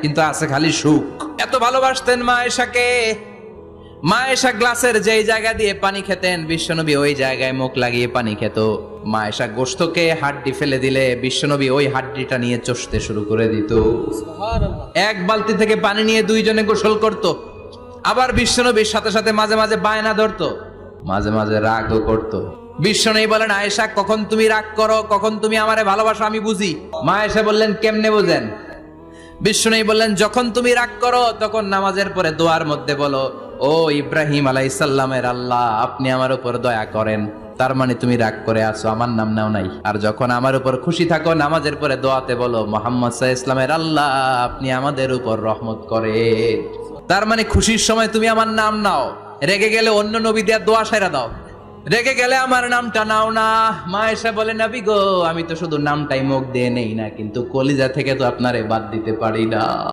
কিন্তু আছে খালি সুখ। এত ভালোবাসতেন মা আয়েশাকে। মা আয়েশা গ্লাসের যেই জায়গা দিয়ে পানি খেতেন, বিশ্বনবী ওই জায়গায় মুখ লাগিয়ে পানি খেত। মা আয়েশা গোশতকে হাড্ডি ফেলে দিলে বিশ্বনবী ওই হাড্ডিটা নিয়ে চষতে শুরু করে দিত। এক বালতি থেকে পানি নিয়ে দুইজনে গোসল করত। আবার বিশ্বনবীর সাথে সাথে মাঝে মাঝে বায়না ধরতো, মাঝে মাঝে রাগও করতো। বিশ্বনবী বলেন, আয়েশা কখন তুমি রাগ করো, কখন তুমি আমারে ভালোবাসো আমি বুঝি। মা আয়েশা বললেন, কেমনে বুঝেন? বিশ্বনবী বললেন, যখন তুমি রাগ করো তখন নামাজের পরে দোয়ার মধ্যে বলো, ও ইব্রাহিম আলাইহিস সালামের আল্লাহ, আপনি আমার উপর দয়া করেন। তার মানে তুমি রাগ করে আছো, আমার নাম নাও নাই। আর যখন আমার উপর খুশি থাকো নামাজের পরে দোয়াতে বলো, মুহাম্মদ সাল্লাল্লাহু আলাইহি ওয়াসাল্লামের আল্লাহ, আপনি আমাদের উপর রহমত করেন। তার মানে খুশির সময় তুমি আমার নাম নাও, রেগে গেলে অন্য নবী দেয়া দোয়া সাইরা দাও, রেগে গেলে আমার নামটা নাও না। মা আয়েশা বলে, নবী গো, আমি তো শুধু নামটাই মুখ দিয়ে নেই না, কিন্তু কলিজা থেকে তো আপনারে বাদ দিতে পারি না।